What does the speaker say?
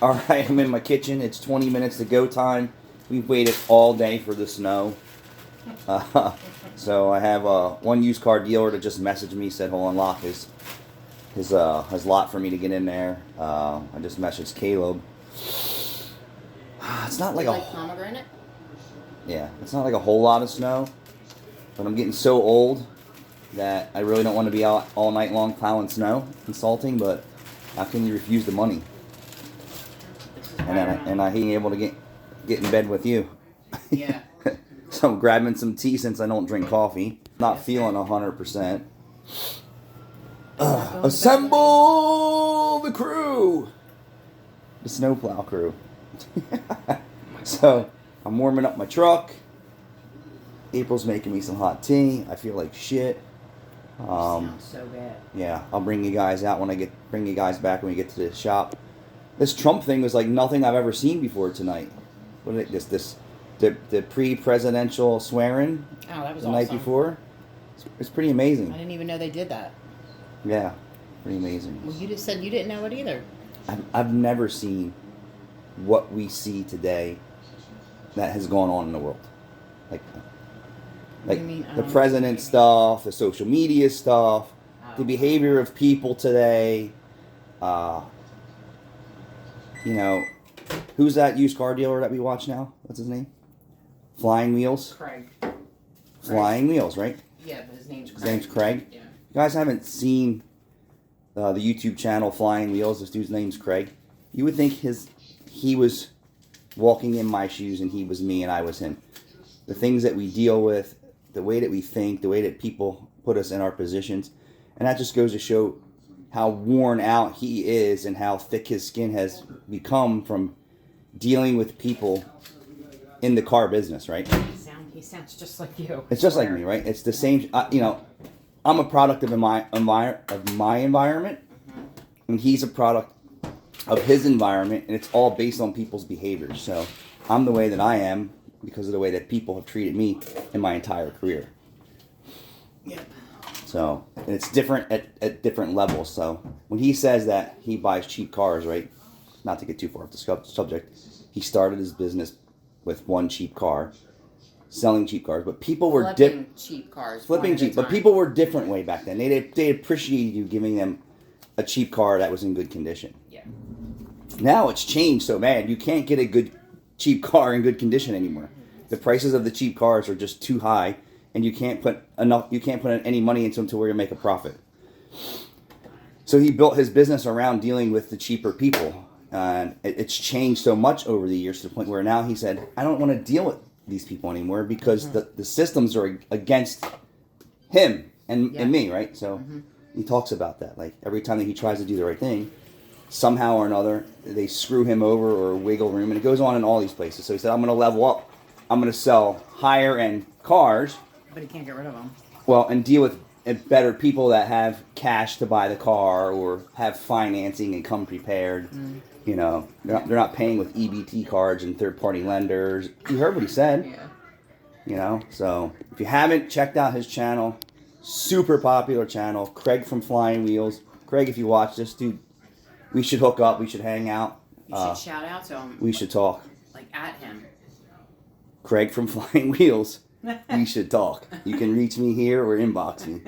All right, I'm in my kitchen. It's 20 minutes to go time. We've waited all day for the snow. So I have one used car dealer that just messaged me, said he'll unlock his lot for me to get in there. I just messaged Caleb. It's not like you like pomegranate? Yeah, it's not like a whole lot of snow, but I'm getting so old that I really don't want to be out all night long plowing snow and salting. But how can you refuse the money? And I ain't able to get in bed with you. Yeah. So I'm grabbing some tea since I don't drink coffee. Not feeling 100%. Assemble the crew! The snowplow crew. So I'm warming up my truck. April's making me some hot tea. I feel like shit. Sounds so bad. Yeah, I'll bring you guys out bring you guys back when we get to the shop. This Trump thing was like nothing I've ever seen before tonight. What is it, the pre-presidential swearing? Oh, that was the awesome. night before. It's pretty amazing. I didn't even know they did that. Yeah, pretty amazing. Well, you just said you didn't know it either. I've never seen what we see today that has gone on in the world. Like the president stuff, the social media stuff, the behavior of people today. You know, who's that used car dealer that we watch now? What's his name? Flying Wheels? Craig. Flying Wheels, right? Yeah, but his name's Craig. His name's Craig? Yeah. You guys haven't seen the YouTube channel Flying Wheels. This dude's name's Craig. You would think he was walking in my shoes and he was me and I was him. The things that we deal with, the way that we think, the way that people put us in our positions. And that just goes to show how worn out he is and how thick his skin has become from dealing with people in the car business, right? He sounds just like you. It's just like me, right? It's the same. You know, I'm a product of my environment, and he's a product of his environment, and it's all based on people's behaviors. So I'm the way that I am because of the way that people have treated me in my entire career. Yep. So, and it's different at different levels. So when he says that he buys cheap cars, right? Not to get too far off the subject, he started his business with one cheap car, selling cheap cars. But people were flipping cheap cars. Flipping cheap, but people were different way back then. They appreciated you giving them a cheap car that was in good condition. Yeah. Now it's changed so bad. You can't get a good cheap car in good condition anymore. The prices of the cheap cars are just too high. And you can't put any money into them to where you make a profit. So he built his business around dealing with the cheaper people, and it's changed so much over the years to the point where now he said, I don't want to deal with these people anymore because the systems are against him and me, right? So he talks about that. Like every time that he tries to do the right thing, somehow or another they screw him over or wiggle room, and it goes on in all these places. So he said, I'm going to level up. I'm going to sell higher end cars. But he can't get rid of them. Well, and deal with better people that have cash to buy the car or have financing and come prepared. You know, they're not paying with EBT cards and third-party lenders. You heard what he said. Yeah. You know, so if you haven't checked out his channel, super popular channel, Craig from Flying Wheels. Craig, if you watch this, dude, we should hook up. We should hang out. You should shout out to him. We should talk. Like at him. Craig from Flying Wheels. We should talk. You can reach me here or inbox me.